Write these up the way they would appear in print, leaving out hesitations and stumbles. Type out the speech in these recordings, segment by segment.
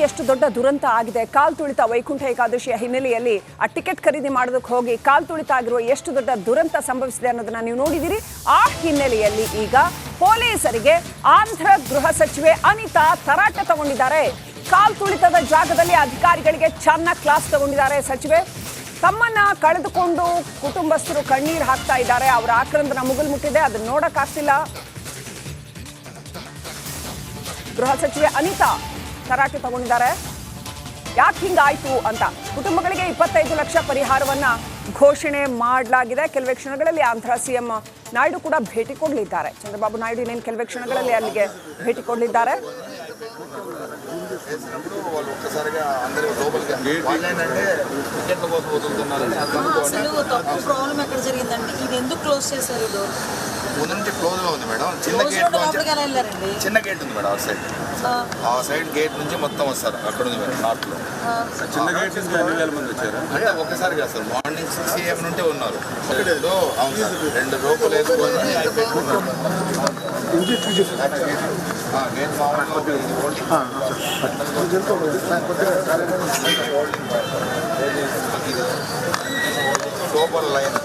ಎಷ್ಟು ದೊಡ್ಡ ದುರಂತ ಆಗಿದೆ. ಕಾಲ್ ತುಳಿತ ವೈಕುಂಠ ಏಕಾದಶಿಯ ಹಿನ್ನೆಲೆಯಲ್ಲಿ ಆ ಟಿಕೆಟ್ ಖರೀದಿ ಮಾಡೋದಕ್ಕೆ ಹೋಗಿ ಕಾಲ್ ತುಳಿತ ಆಗಿರುವ ಎಷ್ಟು ದೊಡ್ಡ ದುರಂತ ಸಂಭವಿಸಿದೆ ಅನ್ನೋದನ್ನ ನೀವು ನೋಡಿದಿರಿ. ಆ ಹಿನ್ನೆಲೆಯಲ್ಲಿ ಈಗ ಪೊಲೀಸರಿಗೆ ಆಂಧ್ರ ಗೃಹ ಸಚಿವೆ ಅನಿತಾ ತರಾಟೆ ತಗೊಂಡಿದ್ದಾರೆ. ಕಾಲ್ ತುಳಿತದ ಜಾಗದಲ್ಲಿ ಅಧಿಕಾರಿಗಳಿಗೆ ಚೆನ್ನಾಗಿ ಕ್ಲಾಸ್ ತಗೊಂಡಿದ್ದಾರೆ ಸಚಿವೆ. ತಮ್ಮನ್ನ ಕಳೆದುಕೊಂಡು ಕುಟುಂಬಸ್ಥರು ಕಣ್ಣೀರು ಹಾಕ್ತಾ ಇದ್ದಾರೆ. ಅವರ ಆಕ್ರಂದನ ಮುಗಿಲು ಮುಟ್ಟಿದೆ, ಅದನ್ನ ನೋಡಕ್ಕಾಗ್ತಿಲ್ಲ. ಗೃಹ ಸಚಿವೆ ಅನಿತಾ ತರಾಟೆ ತಗೊಂಡಿದ್ದಾರೆ. ಯಾಕೆ ಹಿಂಗಾಯ್ತು ಅಂತ. ಕುಟುಂಬಗಳಿಗೆ 25 ಲಕ್ಷ ಪರಿಹಾರವನ್ನ ಘೋಷಣೆ ಮಾಡಲಾಗಿದೆ. ಕೆಲವೇ ಕ್ಷಣಗಳಲ್ಲಿ ಆಂಧ್ರ ಸಿಎಂ ನಾಯ್ಡು ಕೂಡ ಭೇಟಿ ಕೊಡಲಿದ್ದಾರೆ. ಚಂದ್ರಬಾಬು ನಾಯ್ಡು ಇನ್ನೇನು ಕೆಲವೇ ಕ್ಷಣಗಳಲ್ಲಿ ಅಲ್ಲಿಗೆ ಭೇಟಿ ಕೊಡಲಿದ್ದಾರೆ. ముందు క్లోజ్ గా ఉంది మేడం. చిన్న గేట్ ఉంది మేడం. ఆ సైడ్ గేట్ నుంచి మొత్తం వస్తారు. అక్కడ ఉంది మేడం నార్త్ లో చిన్న గేట్ నుంచి 2000 మంది వచ్చారు. అంటే ఒక్కసారి కాదు సార్, మార్నింగ్ 6 AM నుండి ఉన్నారు. అవును సార్, 2 రూపాయలు వేసుకొని లోపల లైన్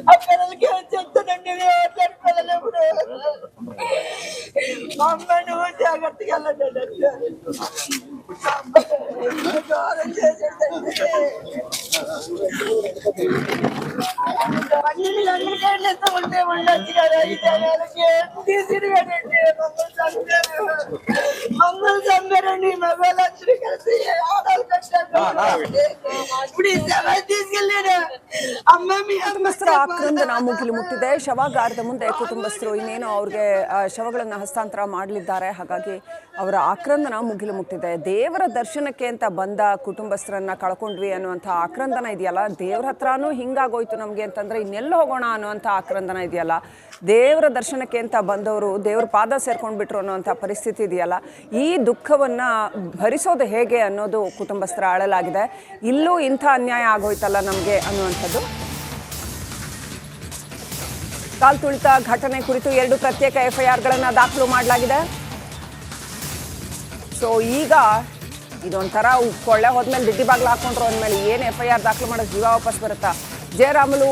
అక్కడికి వచ్చేస్తానండి. మాట్లాడుకోలేప్పుడు మా అమ్మను జాగ్రత్తగా వెళ్ళండి. గౌరవం చేసేటండి. అందరికీ ఉంటే ఉండొచ్చు కదా. ఈ జనాలకి తీసుకురండి. మమ్మల్ని చంపారండి. మగవాళ్ళందరూ కలిసి ఆడాలు కట్టారు. ఇప్పుడు ఈ శవ తీసుకెళ్ళారు. ಕುಟುಂಬಸ್ಥರ ಆಕ್ರಂದನ ಮುಗಿಲು ಮುಟ್ಟಿದೆ. ಶವಾಗಾರದ ಮುಂದೆ ಕುಟುಂಬಸ್ಥರು ಇನ್ನೇನು ಅವ್ರಿಗೆ ಶವಗಳನ್ನು ಹಸ್ತಾಂತರ ಮಾಡಲಿದ್ದಾರೆ. ಹಾಗಾಗಿ ಅವರ ಆಕ್ರಂದನ ಮುಗಿಲು ಮುಟ್ಟಿದೆ. ದೇವರ ದರ್ಶನಕ್ಕೆ ಅಂತ ಬಂದ ಕುಟುಂಬಸ್ಥರನ್ನ ಕಳ್ಕೊಂಡ್ವಿ ಅನ್ನುವಂಥ ಆಕ್ರಂದನ ಇದೆಯಲ್ಲ, ದೇವ್ರ ಹತ್ರನೂ ಹಿಂಗಾಗೋಯ್ತು ನಮಗೆ ಅಂತಂದ್ರೆ ಇನ್ನೆಲ್ಲ ಹೋಗೋಣ ಅನ್ನುವಂಥ ಆಕ್ರಂದನ ಇದೆಯಲ್ಲ, ದೇವರ ದರ್ಶನಕ್ಕೆ ಅಂತ ಬಂದವರು ದೇವ್ರ ಪಾದ ಸೇರ್ಕೊಂಡು ಬಿಟ್ರು ಅನ್ನುವಂಥ ಪರಿಸ್ಥಿತಿ ಇದೆಯಲ್ಲ, ಈ ದುಃಖವನ್ನ ಭರಿಸೋದು ಹೇಗೆ ಅನ್ನೋದು ಕುಟುಂಬಸ್ಥರ ಅಳಲಾಗಿದೆ. ಇಲ್ಲೂ ಇಂಥ ಅನ್ಯಾಯ ಆಗೋಯ್ತಲ್ಲ ನಮಗೆ ಅನ್ನುವಂಥದ್ದು. ಕಾಲ್ ತುಳಿತ ಘಟನೆ ಕುರಿತು 2 ಪ್ರತ್ಯೇಕ FIRಗಳನ್ನು ದಾಖಲು ಮಾಡಲಾಗಿದೆ. ಸೊ ಈಗ ಇದೊಂಥರ ಕೊಳ್ಳೆ ಹೋದ್ಮೇಲೆ ದಿಡ್ಡಿ ಬಾಗ್ಲು ಹಾಕೊಂಡ್ರು ಅಂದಮೇಲೆ ಏನು FIR ದಾಖಲು ಮಾಡೋದು, ಜೀವ ವಾಪಸ್ ಬರುತ್ತಾ? ಜಯರಾಮುಲು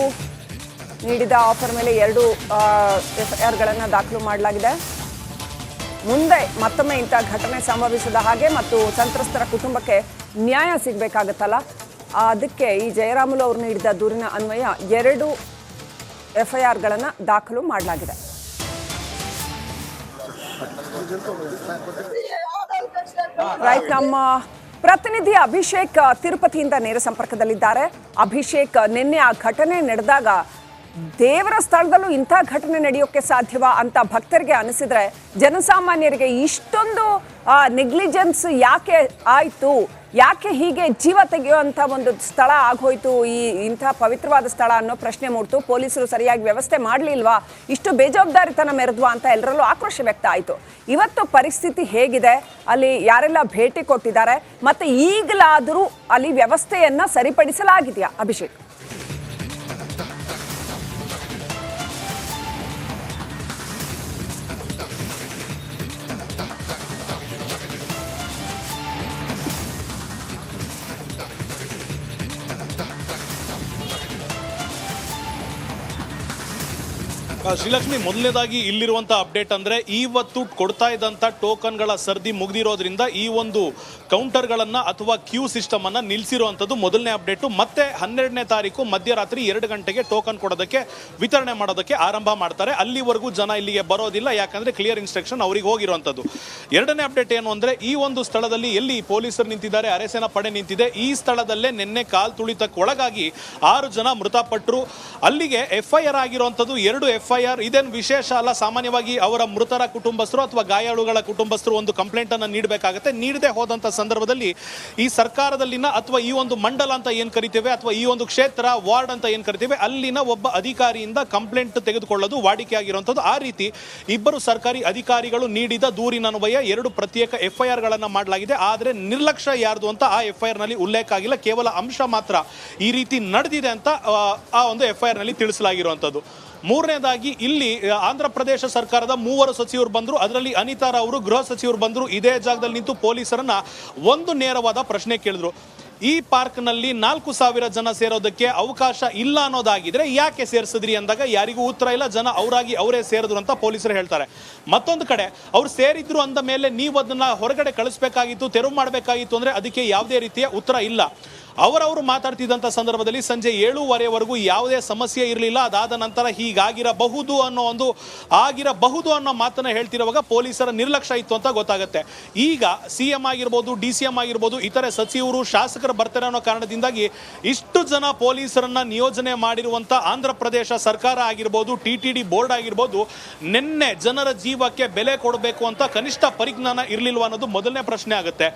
ನೀಡಿದ ಆಫರ್ ಮೇಲೆ 2 FIRಗಳನ್ನು ದಾಖಲು ಮಾಡಲಾಗಿದೆ. ಮುಂದೆ ಮತ್ತೊಮ್ಮೆ ಇಂಥ ಘಟನೆ ಸಂಭವಿಸದ ಹಾಗೆ ಮತ್ತು ಸಂತ್ರಸ್ತರ ಕುಟುಂಬಕ್ಕೆ ನ್ಯಾಯ ಸಿಗಬೇಕಾಗತ್ತಲ್ಲ, ಅದಕ್ಕೆ ಈ ಜಯರಾಮುಲು ಅವರು ನೀಡಿದ ದೂರಿನ ಅನ್ವಯ 2 FIRಗಳನ್ನು ದಾಖಲು ಮಾಡಲಾಗಿದೆ. ರೈಟ್, ನಮ್ಮ ಪ್ರತಿನಿಧಿ ಅಭಿಷೇಕ್ ತಿರುಪತಿಯಿಂದ ನೇರ ಸಂಪರ್ಕದಲ್ಲಿದ್ದಾರೆ. ಅಭಿಷೇಕ್, ನಿನ್ನೆ ಆ ಘಟನೆ ನಡೆದಾಗ ದೇವರ ಸ್ಥಳದಲ್ಲೂ ಇಂಥ ಘಟನೆ ನಡೆಯೋಕ್ಕೆ ಸಾಧ್ಯವಾ ಅಂತ ಭಕ್ತರಿಗೆ ಅನಿಸಿದ್ರೆ, ಜನಸಾಮಾನ್ಯರಿಗೆ ಇಷ್ಟೊಂದು ನೆಗ್ಲಿಜೆನ್ಸ್ ಯಾಕೆ ಆಯಿತು, ಯಾಕೆ ಹೀಗೆ ಜೀವ ತೆಗೆಯುವಂಥ ಒಂದು ಸ್ಥಳ ಆಗೋಯ್ತು, ಈ ಇಂಥ ಪವಿತ್ರವಾದ ಸ್ಥಳ ಅನ್ನೋ ಪ್ರಶ್ನೆ ಮೂಡ್ತು. ಪೊಲೀಸರು ಸರಿಯಾಗಿ ವ್ಯವಸ್ಥೆ ಮಾಡಲಿಲ್ವಾ, ಇಷ್ಟು ಬೇಜವಾಬ್ದಾರಿತನ ಮೆರೆದ್ವಾ ಅಂತ ಎಲ್ಲರಲ್ಲೂ ಆಕ್ರೋಶ ವ್ಯಕ್ತ ಆಯಿತು. ಇವತ್ತು ಪರಿಸ್ಥಿತಿ ಹೇಗಿದೆ, ಅಲ್ಲಿ ಯಾರೆಲ್ಲ ಭೇಟಿ ಕೊಟ್ಟಿದ್ದಾರೆ, ಮತ್ತು ಈಗಲಾದರೂ ಅಲ್ಲಿ ವ್ಯವಸ್ಥೆಯನ್ನು ಸರಿಪಡಿಸಲಾಗಿದೆಯಾ ಅಭಿಷೇಕ್? ಶ್ರೀಲಕ್ಷ್ಮಿ, ಮೊದಲನೇದಾಗಿ ಇಲ್ಲಿರುವಂಥ ಅಪ್ಡೇಟ್ ಅಂದರೆ ಇವತ್ತು ಕೊಡ್ತಾ ಇದ್ದಂಥ ಟೋಕನ್ಗಳ ಸರದಿ ಮುಗಿದಿರೋದ್ರಿಂದ ಈ ಒಂದು ಕೌಂಟರ್ಗಳನ್ನು ಅಥವಾ ಕ್ಯೂ ಸಿಸ್ಟಮನ್ನು ನಿಲ್ಲಿಸಿರುವಂಥದ್ದು ಮೊದಲನೇ ಅಪ್ಡೇಟು. ಮತ್ತೆ 12ನೇ ತಾರೀಕು ಮಧ್ಯರಾತ್ರಿ 2 ಗಂಟೆಗೆ ಟೋಕನ್ ಕೊಡೋದಕ್ಕೆ ವಿತರಣೆ ಮಾಡೋದಕ್ಕೆ ಆರಂಭ ಮಾಡ್ತಾರೆ. ಅಲ್ಲಿವರೆಗೂ ಜನ ಇಲ್ಲಿಗೆ ಬರೋದಿಲ್ಲ, ಯಾಕಂದರೆ ಕ್ಲಿಯರ್ ಇನ್ಸ್ಟ್ರಕ್ಷನ್ ಅವರಿಗೆ ಹೋಗಿರುವಂಥದ್ದು. ಎರಡನೇ ಅಪ್ಡೇಟ್ ಏನು ಅಂದರೆ ಈ ಒಂದು ಸ್ಥಳದಲ್ಲಿ ಎಲ್ಲಿ ಪೊಲೀಸರು ನಿಂತಿದ್ದಾರೆ, ಅರೆಸೇನಾ ಪಡೆ ನಿಂತಿದೆ, ಈ ಸ್ಥಳದಲ್ಲೇ ನಿನ್ನೆ ಕಾಲ್ ತುಳಿತಕ್ಕೆ ಒಳಗಾಗಿ 6 ಜನ ಮೃತಪಟ್ಟರು. ಅಲ್ಲಿಗೆ FIR ಆಗಿರುವಂಥದ್ದು 2 FIR. ಇದೇನು ವಿಶೇಷ ಅಲ್ಲ. ಸಾಮಾನ್ಯವಾಗಿ ಅವರ ಮೃತರ ಕುಟುಂಬಸ್ಥರು ಅಥವಾ ಗಾಯಾಳುಗಳ ಕುಟುಂಬಸ್ಥರು ಒಂದು ಕಂಪ್ಲೇಂಟ್ ಅನ್ನು ನೀಡಬೇಕಾಗುತ್ತೆ. ನೀಡದೆ ಹೋದಂಥ ಸಂದರ್ಭದಲ್ಲಿ ಈ ಸರ್ಕಾರದಲ್ಲಿನ ಅಥವಾ ಈ ಒಂದು ಮಂಡಲ ಅಂತ ಏನು ಕರಿತೇವೆ ಅಥವಾ ಈ ಒಂದು ಕ್ಷೇತ್ರ ವಾರ್ಡ್ ಅಂತ ಏನು ಕರಿತೇವೆ ಅಲ್ಲಿನ ಒಬ್ಬ ಅಧಿಕಾರಿಯಿಂದ ಕಂಪ್ಲೇಂಟ್ ತೆಗೆದುಕೊಳ್ಳೋದು ವಾಡಿಕೆ ಆಗಿರುವಂಥದ್ದು. ಆ ರೀತಿ 2 ಸರ್ಕಾರಿ ಅಧಿಕಾರಿಗಳು ನೀಡಿದ ದೂರಿನನ್ವಯ 2 ಪ್ರತ್ಯೇಕ FIR ಗಳನ್ನು ಮಾಡಲಾಗಿದೆ. ಆದರೆ ನಿರ್ಲಕ್ಷ್ಯ ಯಾರ್ದು ಅಂತ ಆ FIR ನಲ್ಲಿ ಉಲ್ಲೇಖ ಆಗಿಲ್ಲ. ಕೇವಲ ಅಂಶ ಮಾತ್ರ ಈ ರೀತಿ ನಡೆದಿದೆ ಅಂತ ಆ ಒಂದು FIR ನಲ್ಲಿ ತಿಳಿಸಲಾಗಿರುವಂಥದ್ದು. ಮೂರನೇದಾಗಿ ಇಲ್ಲಿ ಆಂಧ್ರ ಪ್ರದೇಶ ಸರ್ಕಾರದ 3 ಸಚಿವರು ಬಂದರು. ಅದರಲ್ಲಿ ಅನಿತಾ ಅವರು ಗೃಹ ಸಚಿವರು ಬಂದರು. ಇದೇ ಜಾಗದಲ್ಲಿ ನಿಂತು ಪೊಲೀಸರನ್ನ ಒಂದು ನೇರವಾದ ಪ್ರಶ್ನೆ ಕೇಳಿದ್ರು. ಈ ಪಾರ್ಕ್ನಲ್ಲಿ 4,000 ಜನ ಸೇರೋದಕ್ಕೆ ಅವಕಾಶ ಇಲ್ಲ ಅನ್ನೋದಾಗಿದ್ರೆ ಯಾಕೆ ಸೇರಿಸಿದ್ರಿ ಅಂದಾಗ ಯಾರಿಗೂ ಉತ್ತರ ಇಲ್ಲ. ಜನ ಅವರೇ ಸೇರಿದ್ರು ಅಂತ ಪೊಲೀಸರು ಹೇಳ್ತಾರೆ. ಮತ್ತೊಂದು ಕಡೆ ಅವ್ರು ಸೇರಿದ್ರು ಅಂದ ಮೇಲೆ ನೀವು ಅದನ್ನ ಹೊರಗಡೆ ಕಳಿಸ್ಬೇಕಾಗಿತ್ತು, ತೆರವು ಮಾಡಬೇಕಾಗಿತ್ತು ಅಂದ್ರೆ ಅದಕ್ಕೆ ಯಾವುದೇ ರೀತಿಯ ಉತ್ತರ ಇಲ್ಲ. ಅವರವರು ಮಾತಾಡ್ತಿದ್ದಂಥ ಸಂದರ್ಭದಲ್ಲಿ ಸಂಜೆ 7:15ವರೆಗೂ ಯಾವುದೇ ಸಮಸ್ಯೆ ಇರಲಿಲ್ಲ. ಅದಾದ ನಂತರ ಹೀಗಾಗಿರಬಹುದು ಅನ್ನೋ ಮಾತನ್ನ ಹೇಳ್ತಿರುವಾಗ ಪೊಲೀಸರ ನಿರ್ಲಕ್ಷ್ಯ ಇತ್ತು ಅಂತ ಗೊತ್ತಾಗುತ್ತೆ. ಈಗ CM ಆಗಿರ್ಬೋದು, DCM ಆಗಿರ್ಬೋದು, ಇತರೆ ಸಚಿವರು ಶಾಸಕರು ಬರ್ತಾರೆ ಅನ್ನೋ ಕಾರಣದಿಂದಾಗಿ ಇಷ್ಟು ಜನ ಪೊಲೀಸರನ್ನ ನಿಯೋಜನೆ ಮಾಡಿರುವಂಥ ಆಂಧ್ರ ಪ್ರದೇಶ ಸರ್ಕಾರ ಆಗಿರ್ಬೋದು, TTD ಬೋರ್ಡ್ ಆಗಿರ್ಬೋದು, ನಿನ್ನೆ ಜನರ ಜೀವಕ್ಕೆ ಬೆಲೆ ಕೊಡಬೇಕು ಅಂತ ಕನಿಷ್ಠ ಪರಿಜ್ಞಾನ ಇರಲಿಲ್ವ ಅನ್ನೋದು ಮೊದಲನೇ ಪ್ರಶ್ನೆ ಆಗುತ್ತೆ.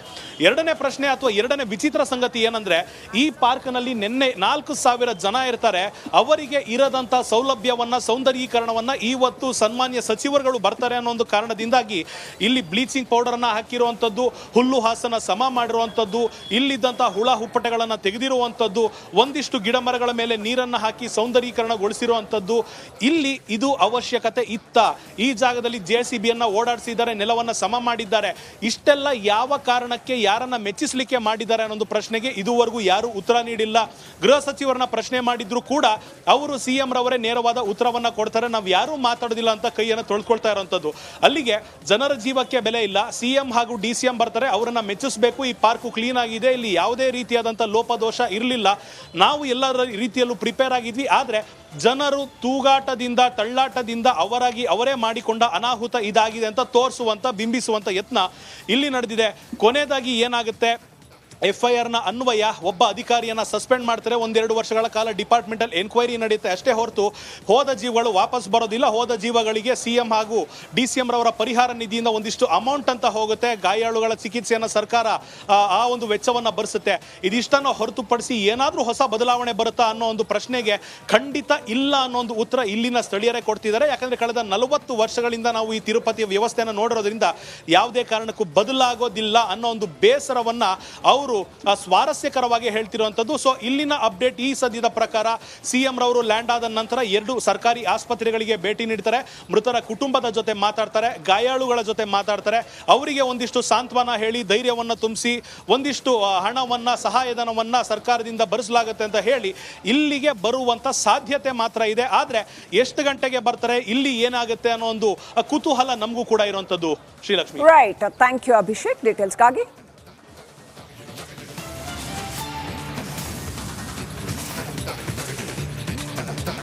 ಎರಡನೇ ಪ್ರಶ್ನೆ ಅಥವಾ ಎರಡನೇ ವಿಚಿತ್ರ ಸಂಗತಿ ಏನಂದ್ರೆ ಈ ಪಾರ್ಕ್ನಲ್ಲಿ ನಿನ್ನೆ 4,000 ಜನ ಇರ್ತಾರೆ. ಅವರಿಗೆ ಇರದಂತ ಸೌಲಭ್ಯವನ್ನ, ಸೌಂದರ್ಯೀಕರಣವನ್ನ ಇವತ್ತು ಸನ್ಮಾನ್ಯ ಸಚಿವರುಗಳು ಬರ್ತಾರೆ ಅನ್ನೋ ಒಂದು ಕಾರಣದಿಂದಾಗಿ ಇಲ್ಲಿ ಬ್ಲೀಚಿಂಗ್ ಪೌಡರ್ ಅನ್ನ ಹಾಕಿರುವಂಥದ್ದು, ಹುಲ್ಲು ಹಾಸನ ಸಮ ಮಾಡಿರುವಂಥದ್ದು, ಇಲ್ಲಿದ್ದಂಥ ಹುಳ ಹುಪ್ಪಟೆಗಳನ್ನು ತೆಗೆದಿರುವಂಥದ್ದು, ಒಂದಿಷ್ಟು ಗಿಡ ಮರಗಳ ಮೇಲೆ ನೀರನ್ನು ಹಾಕಿ ಸೌಂದರ್ಯೀಕರಣಗೊಳಿಸಿರುವಂಥದ್ದು. ಇಲ್ಲಿ ಇದು ಅವಶ್ಯಕತೆ ಇತ್ತ? ಈ ಜಾಗದಲ್ಲಿ JCBಯನ್ನ ಓಡಾಡಿಸಿದ್ದಾರೆ, ನೆಲವನ್ನು ಸಮ ಮಾಡಿದ್ದಾರೆ. ಇಷ್ಟೆಲ್ಲ ಯಾವ ಕಾರಣಕ್ಕೆ, ಯಾರನ್ನ ಮೆಚ್ಚಿಸಲಿಕ್ಕೆ ಮಾಡಿದ್ದಾರೆ ಅನ್ನೋ ಪ್ರಶ್ನೆಗೆ ಇದುವರೆಗೂ ಯಾರು ಉತ್ತರ ನೀಡಿಲ್ಲ. ಗೃಹ ಸಚಿವರನ್ನ ಪ್ರಶ್ನೆ ಮಾಡಿದ್ರು ಕೂಡ ಅವರು CM ರವರೇ ನೇರವಾದ ಉತ್ತರವನ್ನ ಕೊಡ್ತಾರೆ. ನಾವು ಯಾರು ಮಾತಾಡೋದಿಲ್ಲ ಅಂತ ಕೈಯನ್ನು ತೊಳ್ಕೊಳ್ತಾ ಇರುವಂತದ್ದು. ಅಲ್ಲಿಗೆ ಜನರ ಜೀವಕ್ಕೆ ಬೆಲೆ ಇಲ್ಲ. CM ಹಾಗೂ DCM ಬರ್ತಾರೆ, ಅವರನ್ನ ಮೆಚ್ಚಿಸಬೇಕು. ಈ ಪಾರ್ಕು ಕ್ಲೀನ್ ಆಗಿದೆ, ಇಲ್ಲಿ ಯಾವುದೇ ರೀತಿಯಾದಂಥ ಲೋಪದೋಷ ಇರಲಿಲ್ಲ, ನಾವು ಎಲ್ಲ ರೀತಿಯಲ್ಲೂ ಪ್ರಿಪೇರ್ ಆಗಿದ್ವಿ. ಆದರೆ ಜನರು ತೂಗಾಟದಿಂದ, ತಳ್ಳಾಟದಿಂದ ಅವರೇ ಮಾಡಿಕೊಂಡ ಅನಾಹುತ ಇದಾಗಿದೆ ಅಂತ ತೋರಿಸುವಂತ, ಬಿಂಬಿಸುವಂತ ಯತ್ನ ಇಲ್ಲಿ ನಡೆದಿದೆ. ಕೊನೆಯದಾಗಿ ಏನಾಗುತ್ತೆ, FIR ನ ಅನ್ವಯ ಒಬ್ಬ ಅಧಿಕಾರಿಯನ್ನ ಸಸ್ಪೆಂಡ್ ಮಾಡ್ತಾರೆ. 1-2 ವರ್ಷಗಳ ಕಾಲ ಡಿಪಾರ್ಟ್ಮೆಂಟಲ್ ಎನ್ಕ್ವೈರಿ ನಡೆಯುತ್ತೆ ಅಷ್ಟೇ ಹೊರತು ಹೋದ ಜೀವಗಳು ವಾಪಸ್ ಬರೋದಿಲ್ಲ. ಹೋದ ಜೀವಗಳಿಗೆ CM ಹಾಗೂ DCM ರವರ ಪರಿಹಾರ ನಿಧಿಯಿಂದ ಒಂದಿಷ್ಟು ಅಮೌಂಟ್ ಅಂತ ಹೋಗುತ್ತೆ. ಗಾಯಾಳುಗಳ ಚಿಕಿತ್ಸೆಯನ್ನು ಸರ್ಕಾರ ಆ ಒಂದು ವೆಚ್ಚವನ್ನು ಭರಿಸುತ್ತೆ. ಇದಿಷ್ಟನ್ನು ಹೊರತುಪಡಿಸಿ ಏನಾದರೂ ಹೊಸ ಬದಲಾವಣೆ ಬರುತ್ತಾ ಅನ್ನೋ ಒಂದು ಪ್ರಶ್ನೆಗೆ ಖಂಡಿತ ಇಲ್ಲ ಅನ್ನೋ ಒಂದು ಉತ್ತರ ಇಲ್ಲಿನ ಸ್ಥಳೀಯರೇ ಕೊಡ್ತಿದ್ದಾರೆ. ಯಾಕಂದ್ರೆ ಕಳೆದ 40 ವರ್ಷಗಳಿಂದ ನಾವು ಈ ತಿರುಪತಿಯ ವ್ಯವಸ್ಥೆಯನ್ನು ನೋಡಿರೋದ್ರಿಂದ ಯಾವುದೇ ಕಾರಣಕ್ಕೂ ಬದಲಾಗೋದಿಲ್ಲ ಅನ್ನೋ ಒಂದು ಬೇಸರವನ್ನ ಅವರು ಸ್ವಾರಸ್ಯಕರವಾಗಿ ಹೇಳ್ತಿರುವಂಥದ್ದು. ಸೊ ಇಲ್ಲಿನ ಅಪ್ಡೇಟ್ ಈ ಸದ್ಯದ ಪ್ರಕಾರ CM ರವರು ಲ್ಯಾಂಡ್ ಆದ ನಂತರ 2 ಸರ್ಕಾರಿ ಆಸ್ಪತ್ರೆಗಳಿಗೆ ಭೇಟಿ ನೀಡ್ತಾರೆ, ಮೃತರ ಕುಟುಂಬದ ಜೊತೆ ಮಾತಾಡ್ತಾರೆ, ಗಾಯಾಳುಗಳ ಜೊತೆ ಮಾತಾಡ್ತಾರೆ, ಅವರಿಗೆ ಒಂದಿಷ್ಟು ಸಾಂತ್ವನ ಹೇಳಿ ಧೈರ್ಯವನ್ನು ತುಂಬಿಸಿ ಒಂದಿಷ್ಟು ಹಣವನ್ನ, ಸಹಾಯಧನವನ್ನ ಸರ್ಕಾರದಿಂದ ಭರಿಸಲಾಗುತ್ತೆ ಅಂತ ಹೇಳಿ ಇಲ್ಲಿಗೆ ಬರುವಂತ ಸಾಧ್ಯತೆ ಮಾತ್ರ ಇದೆ. ಆದ್ರೆ ಎಷ್ಟು ಗಂಟೆಗೆ ಬರ್ತಾರೆ, ಇಲ್ಲಿ ಏನಾಗುತ್ತೆ ಅನ್ನೋ ಒಂದು ಕುತೂಹಲ ನಮಗೂ ಕೂಡ ಇರುವಂತದ್ದು. Srilakshmi. Right, thank you Abhishek ಡೀಟೇಲ್ಸ್ಗಾಗಿ.